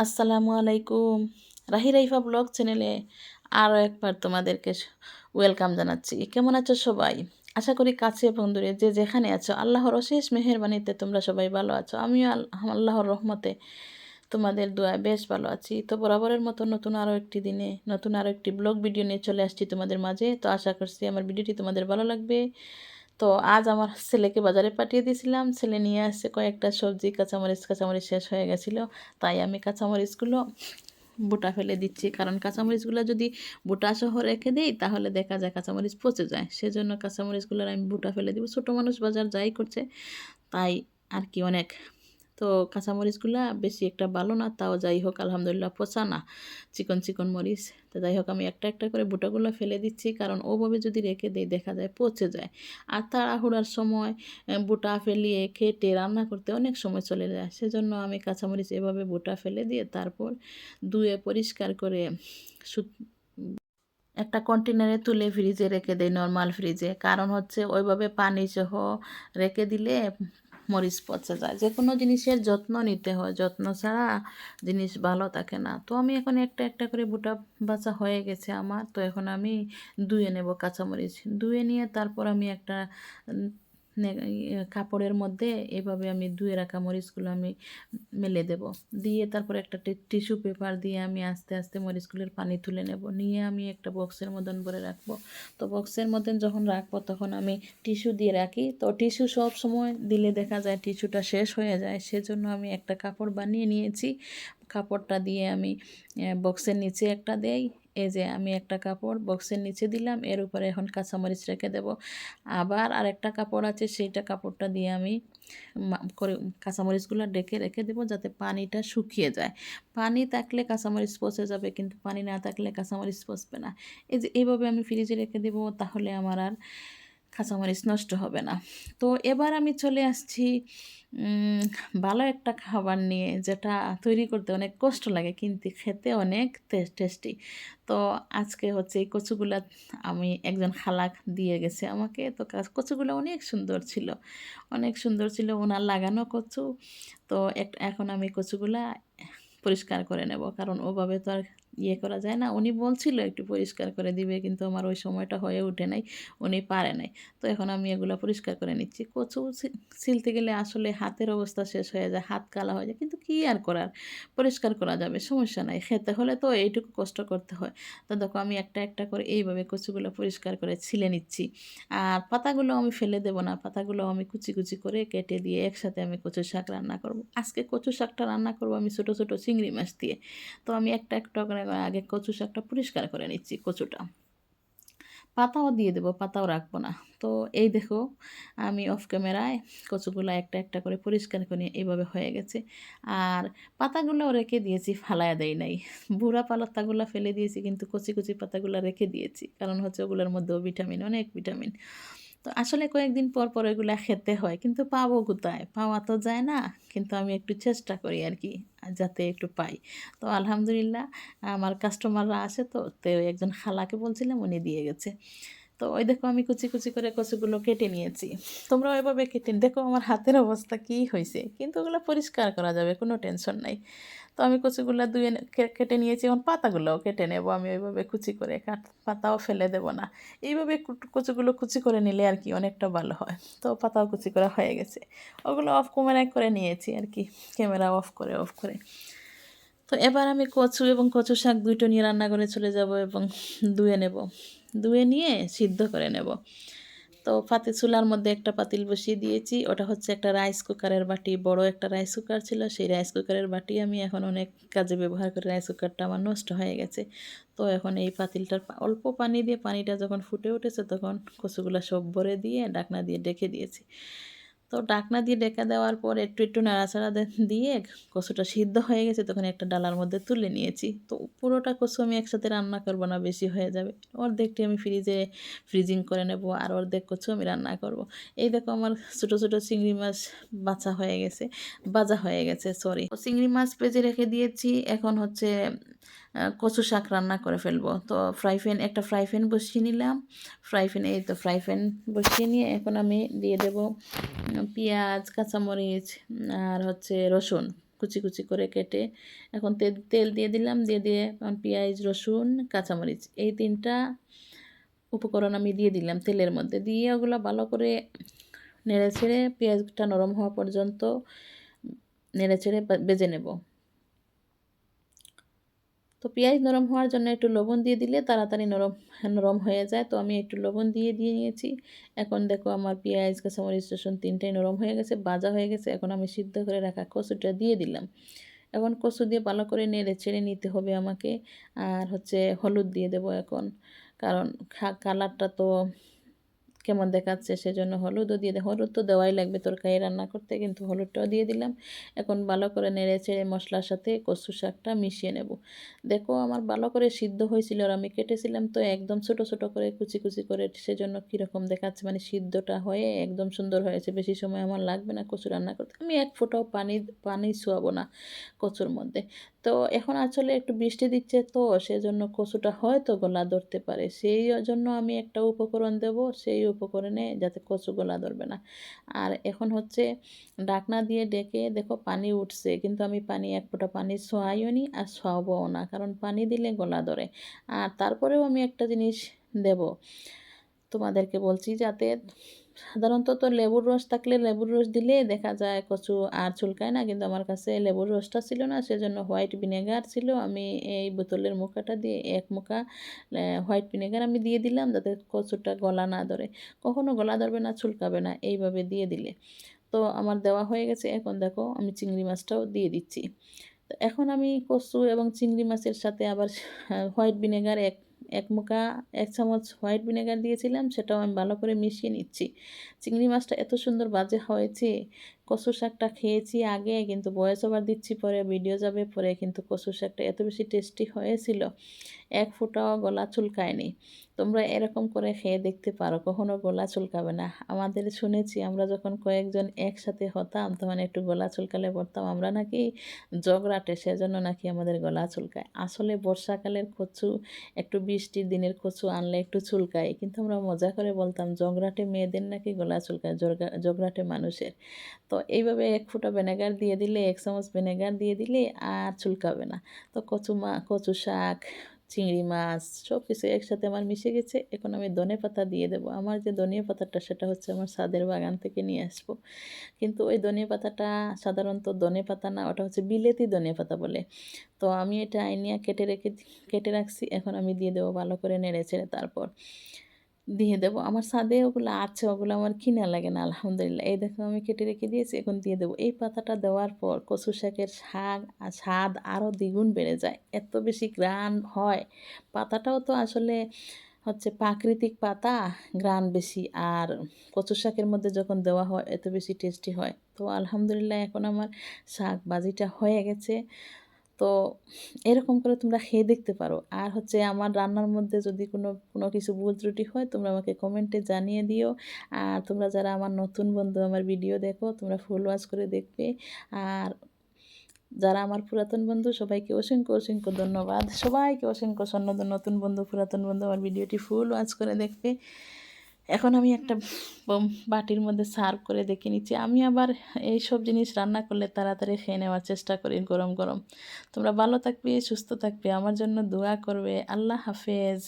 আসসালামু আলাইকুম। রাহি রাইফা ব্লগ চ্যানেলে আরও একবার তোমাদেরকে ওয়েলকাম জানাচ্ছি। কেমন আছো সবাই? আশা করি কাছে এবং দূরে যে যেখানে আছো আল্লাহর অশেষ মেহেরবানিতে তোমরা সবাই ভালো আছো। আমিও আল্লাহর রহমতে তোমাদের দোয়ায় বেশ ভালো আছি। তো বরাবরের মতো নতুন আরও একটি দিনে নতুন আরও একটি ব্লগ ভিডিও নিয়ে চলে আসছি তোমাদের মাঝে। তো আশা করছি আমার ভিডিওটি তোমাদের ভালো লাগবে। তো আজ আমার ছেলেকে বাজারে পাঠিয়ে দিয়েছিলাম। ছেলে নিয়ে আসছে কয়েকটা সবজি, কাঁচামরিচ শেষ হয়ে গেছিলো। তাই আমি কাঁচামরিচগুলো বোটা ফেলে দিচ্ছি, কারণ কাঁচামরিচগুলো যদি বোটা সহ রেখে দিই তাহলে দেখা যায় কাঁচামরিচ পচে যায়। সেজন্য কাঁচামরিচগুলোর আমি বোটা ফেলে দিব। ছোটো মানুষ বাজার যাই করছে তাই আর কি অনেক। তো কাঁচামরিচগুলা বেশি একটা ভালো না, তাও যাই হোক আলহামদুলিল্লাহ পচা না, চিকন চিকন মরিচ। তো যাই হোক আমি একটা একটা করে বোটাগুলো ফেলে দিচ্ছি, কারণ ওভাবে যদি রেখে দিই দেখা যায় পচে যায়। আর তাড়াহুড়ার সময় বোটা ফেলিয়ে কেটে রান্না করতে অনেক সময় চলে যায়। সেজন্য আমি কাঁচামরিচ এভাবে বোটা ফেলে দিয়ে তারপর ধুয়ে পরিষ্কার করে একটা কন্টেনারে তুলে ফ্রিজে রেখে দেয়, নর্মাল ফ্রিজে। কারণ হচ্ছে ওইভাবে পানি সহ রেখে দিলে মরিচ পচে যায়। যে কোনো জিনিসের যত্ন নিতে হয়, যত্ন ছাড়া জিনিস ভালো থাকে না। তো আমি এখন একটা একটা করে বুটা বাছা হয়ে গেছে আমার। তো এখন আমি ধুয়ে নেব কাঁচামরিচ। ধুয়ে নিয়ে তারপর আমি একটা কাপড়ের মধ্যে এভাবে আমি ধুয়ে রাখা মরিচগুলো আমি মেলে দেব। দিয়ে তারপর একটা টিস্যু পেপার দিয়ে আমি আস্তে আস্তে মরিচগুলোর পানি তুলে নেব। নিয়ে আমি একটা বক্সের মতন ভরে রাখবো। তো বক্সের মতন যখন রাখবো তখন আমি টিস্যু দিয়ে রাখি। তো টিস্যু সব সময় দিলে দেখা যায় টিস্যুটা শেষ হয়ে যায়। সেজন্য আমি একটা কাপড় বানিয়ে নিয়েছি। কাপড়টা দিয়ে আমি বক্সের নিচে একটা দেই। এই যে আমি একটা কাপড় বক্সের নিচে দিলাম, এর উপরে এখন কাঁচামরিচ রেখে দেব। আবার আরেকটা কাপড় আছে, সেইটা কাপড়টা দিয়ে আমি করে কাঁচামরিচগুলো ঢেকে রেখে দেবো, যাতে পানিটা শুকিয়ে যায়। পানি থাকলে কাঁচামরিচ পচে যাবে, কিন্তু পানি না থাকলে কাঁচামরিচ পচবে না। এই যে এইভাবে আমি ফ্রিজে রেখে দেবো, তাহলে আমার আর কাঁচামরিচ নষ্ট হবে না। তো এবার আমি চলে আসছি ভালো একটা খাবার নিয়ে, যেটা তৈরি করতে অনেক কষ্ট লাগে কিন্তু খেতে অনেক টেস্টি। তো আজকে হচ্ছে এই কচুগুলা আমি একজন খালাক দিয়ে গেছে আমাকে। তো কচুগুলো অনেক সুন্দর ছিল, অনেক সুন্দর ছিল, ওনার লাগানো কচু। তো এখন আমি কচুগুলা পরিষ্কার করে নেব, কারণ ওভাবে তো আর করা যায় না। উনি বলছিল একটু পরিষ্কার করে দিবে, কিন্তু আমার ওই সময়টা হয়ে ওঠে নাই, উনি পারে নাই। তো এখন আমি এগুলো পরিষ্কার করে নিচ্ছি। কচু ছিলতে গেলে আসলে হাতের অবস্থা শেষ হয়ে যায়, হাত কালা হয়ে যায়, কিন্তু কী আর করার, পরিষ্কার করা যাবে, সমস্যা নাই। খেতে হলে তো এইটুকু কষ্ট করতে হয়। তো দেখো আমি একটা একটা করে এইভাবে কচুগুলো পরিষ্কার করে ছিলে নিচ্ছি। আর পাতাগুলো আমি ফেলে দেবো না, পাতাগুলো আমি কুচি কুচি করে কেটে দিয়ে একসাথে আমি কচু শাক রান্না করব। আজকে কচু শাকটা রান্না করব আমি ছোটো ছোটো চিংড়ি মাছ দিয়ে। তো আমি একটা একটা করে আগে কচু শাকটা পরিষ্কার করে নিচ্ছি। কচুটা পাতাও দিয়ে দেবো, পাতাও রাখবো না। তো এই দেখো আমি অফ ক্যামেরায় কচুগুলো একটা একটা করে পরিষ্কার করে এইভাবে হয়ে গেছে। আর পাতাগুলোও রেখে দিয়েছি, ফালায়া দেই নাই। বুড়া পাতাগুলো ফেলে দিয়েছি, কিন্তু কচি কচি পাতাগুলো রেখে দিয়েছি, কারণ হচ্ছে ওগুলোর মধ্যেও ভিটামিন, অনেক ভিটামিন। তো আসলে কয়েকদিন পর পর এগুলা খেতে হয়, কিন্তু পাবো কোথায়, পাওয়া তো যায় না। কিন্তু আমি একটু চেষ্টা করি আর কি, যাতে একটু পাই। তো আলহামদুলিল্লাহ আমার কাস্টমাররা আসে, তো একজন খালাকে বলছিলাম, উনি দিয়ে গেছে। তো ওই দেখো আমি কুচি কুচি করে কচুগুলো কেটে নিয়েছি। তোমরাও এভাবে কেটে দেখো আমার হাতের অবস্থা কী হয়েছে, কিন্তু ওগুলো পরিষ্কার করা যাবে, কোনো টেনশন নাই। তো আমি কচুগুলো ধুয়ে কেটে নিয়েছি। এখন পাতাগুলোও কেটে নেব আমি ওইভাবে কুচি করে, পাতাও ফেলে দেব না। এইভাবে কচুগুলো কুচি করে নিলে আর কি অনেকটা ভালো হয়। তো পাতাও কুচি করা হয়ে গেছে, ওগুলো অফ ক্যামেরায় করে নিয়েছি আর কি, ক্যামেরা অফ করে। তো এবার আমি কচু এবং কচু শাক দুটো নিয়ে রান্নাঘরে চলে যাব এবং ধুয়ে নেব। ধুয়ে নিয়ে সিদ্ধ করে নেব। তো চুলার মধ্যে একটা পাতিল বসিয়ে দিয়েছি। ওটা হচ্ছে একটা রাইস কুকারের বাটি, বড় একটা রাইস কুকার ছিল। সেই রাইস কুকারের বাটি আমি এখন অনেক কাজে ব্যবহার করি, রাইস কুকারটা আমার নষ্ট হয়ে গেছে। তো এখন এই পাতিলটার অল্প পানি দিয়ে, পানিটা যখন ফুটে উঠেছে তখন কচুগুলো সব ভরে দিয়ে ঢাকনা দিয়ে ঢেকে দিয়েছি। তো ঢাকনা দিয়ে ঢেকে দেওয়ার পর একটু একটু নাড়াচাড়া দিয়ে কচুটা সিদ্ধ হয়ে গেছে, তখন একটা ডালার মধ্যে তুলে নিয়েছি। তো পুরোটা কচু আমি একসাথে রান্না করবো না, বেশি হয়ে যাবে। অর্ধেকটি আমি ফ্রিজিং করে নেব, আর অর্ধেক কচু আমি রান্না করব। এই দেখো আমার ছোটো ছোটো চিংড়ি মাছ ভাজা হয়ে গেছে, সরি। চিংড়ি মাছ ভেজে রেখে দিয়েছি। এখন হচ্ছে কচু শাক রান্না করে ফেলবো। তো একটা ফ্রাই প্যান বসিয়ে নিলাম। ফ্রাই প্যান বসিয়ে নিয়ে এখন আমি দিয়ে দেব পেঁয়াজ, কাঁচামরিচ আর হচ্ছে রসুন কুচি কুচি করে কেটে এখন তেল তেল দিয়ে দিলাম, দিয়ে এখন পেঁয়াজ, রসুন, কাঁচামরিচ এই 3টা উপকরণ আমি দিয়ে দিলাম তেলের মধ্যে। দিয়ে ওগুলো ভালো করে নেড়েচেড়ে পেঁয়াজটা নরম হওয়া পর্যন্ত নেড়েচেড়ে ভেজে নেব। তো পেঁয়াজ নরম হওয়ার জন্য একটু লবণ দিয়ে দিলে তাড়াতাড়ি নরম হয়ে যায়। তো আমি একটু লবণ দিয়ে নিয়েছি। এখন দেখো আমার পেঁয়াজ, কাঁচামরিচ, রসুন 3টাই নরম হয়ে গেছে, ভাজা হয়ে গেছে। এখন আমি সিদ্ধ করে রাখা কচুটা দিয়ে দিলাম। এখন কচু দিয়ে ভালো করে নেড়ে চেড়ে নিতে হবে আমাকে। আর হচ্ছে হলুদ দিয়ে দেবো এখন, কারণ কালারটা তো কেমন দেখাচ্ছে সেজন্য হলুদও দিয়ে হলুদ তো দেওয়াই লাগবে তরকারি রান্না করতে, কিন্তু হলুদটাও দিয়ে দিলাম। এখন ভালো করে নেড়ে চেড়ে মশলার সাথে কচু শাকটা মিশিয়ে নেব। দেখো আমার ভালো করে সিদ্ধ হয়েছিল, আর আমি কেটেছিলাম তো একদম ছোট ছোট করে কুচি কুচি করে, সেজন্য কীরকম দেখাচ্ছে, মানে সিদ্ধটা হয়ে একদম সুন্দর হয়েছে। বেশি সময় আমার লাগবে না কচু রান্না করতে। আমি এক ফোঁটাও পানি ছোঁয়াবো না কচুর মধ্যে। তো এখন আসলে একটু বৃষ্টি দিচ্ছে তো সেজন্য কচুটা হয়তো গলা ধরতে পারে, সেই জন্য আমি একটা উপকরণ দেব, সেই উপকরণে যাতে কচু গলা ধরবে না। আর এখন হচ্ছে ঢাকনা দিয়ে ডেকে দেখো পানি উঠছে, কিন্তু আমি এক ফোঁটা পানি ছোঁয়াইও নি আর ছোঁয়াবও না, কারণ পানি দিলে গলা ধরে। আর তারপরেও আমি একটা জিনিস দেব তোমাদেরকে বলছি, যাতে সাধারণত তো লেবুর রস থাকলে লেবুর রস দিলে দেখা যায় কচু আর চুলকায় না, কিন্তু আমার কাছে লেবুর রসটা ছিল না, সেজন্য হোয়াইট ভিনেগার ছিল। আমি এই বোতলের মুখাটা দিয়ে 1 মুখা হোয়াইট ভিনেগার আমি দিয়ে দিলাম, যাতে কচুটা গলা না ধরে। কখনো গলা ধরবে না, চুলকাবে না এইভাবে দিয়ে দিলে। তো আমার দেওয়া হয়ে গেছে। এখন দেখো আমি চিংড়ি মাছটাও দিয়ে দিচ্ছি। তো এখন আমি কচু এবং চিংড়ি মাছের সাথে আবার হোয়াইট ভিনেগার এক মুখা 1 চামচ হোয়াইট ভিনেগার দিয়েছিলাম, সেটাও আমি ভালো করে মিশিয়ে নিচ্ছি। চিংড়ি মাছটা এত সুন্দর ভাজা হয়েছে। কচু শাকটা খেয়েছি আগে, কিন্তু ভয়েস ওভার দিচ্ছি পরে, ভিডিও যাবে পরে, কিন্তু কচু শাকটা এত বেশি টেস্টি হয়েছিল, এক ফোঁটাও গলা চুলকায়নি। তোমরা এরকম করে খেয়ে দেখতে পারো, কখনো গলা চুলকাবে না। আমাদের শুনেছি আমরা যখন কয়েকজন একসাথে হতাম তখন একটু গলা চুলকালে পড়তাম আমরা নাকি জগরাটে, সেজন্য নাকি আমাদের গলা চুলকায়। আসলে বর্ষাকালের কচু, একটু বৃষ্টির দিনের কচু আনলে একটু চুলকায়, কিন্তু আমরা মজা করে বলতাম জগরাটে মেয়েদের নাকি গলা চুলকায়, জগরাটে মানুষের। তো এইভাবে 1 ফোঁটা ভিনেগার দিয়ে দিলে, 1 চামচ ভিনেগার দিয়ে দিলে আর চুলকাবে না। তো কচু শাক, চিংড়ি মাছ সব কিছু একসাথে আমার মিশে গেছে। এখন আমি ধনেপাতা দিয়ে দেবো। আমার যে ধনিয়া পাতাটা সেটা হচ্ছে আমার ছাদের বাগান থেকে নিয়ে আসবো। কিন্তু ওই ধনিয়া পাতাটা সাধারণত ধনেপাতা না, ওটা হচ্ছে বিলেতি ধনিয়া পাতা বলে। তো আমি এটা আইনিয়া কেটে রাখছি। এখন আমি দিয়ে দেবো ভালো করে নেড়ে চেড়ে, তারপর দিয়ে দেবো। আমার ছাদে ওগুলো আছে, ওগুলো আমার কিনা লাগে না আলহামদুলিল্লাহ। এই দেখো আমি কেটে রেখে দিয়েছি, এখন দিয়ে দেবো। এই পাতাটা দেওয়ার পর কচু শাকের স্বাদ আরও দ্বিগুণ বেড়ে যায়, এত বেশি ঘ্রাণ হয়। পাতাটাও তো আসলে হচ্ছে প্রাকৃতিক পাতা, ঘ্রাণ বেশি। আর কচু শাকের মধ্যে যখন দেওয়া হয় এত বেশি টেস্টি হয়। তো আলহামদুলিল্লাহ এখন আমার শাক ভাজিটা হয়ে গেছে। তো এরকম করে তোমরা খেয়ে দেখতে পারো। আর হচ্ছে আমার রান্নার মধ্যে যদি কোনো কিছু ভুল ত্রুটি হয় তোমরা আমাকে কমেন্টে জানিয়ে দিও। আর তোমরা যারা আমার নতুন বন্ধু আমার ভিডিও দেখো তোমরা ফুল ওয়াচ করে দেখবে। আর যারা আমার পুরাতন বন্ধু সবাইকে অসংখ্য ধন্যবাদ। সবাইকে অসংখ্য নতুন বন্ধু, পুরাতন বন্ধু আমার ভিডিওটি ফুল ওয়াচ করে দেখবে। এখন আমি একটা বাটির মধ্যে সার্ভ করে দেখে নিচ্ছি। আমি আবার এইসব জিনিস রান্না করলে তাড়াতাড়ি খেয়ে নেওয়ার চেষ্টা করি গরম গরম। তোমরা ভালো থাকবে, সুস্থ থাকবে, আমার জন্য দোয়া করবে। আল্লাহ হাফেজ।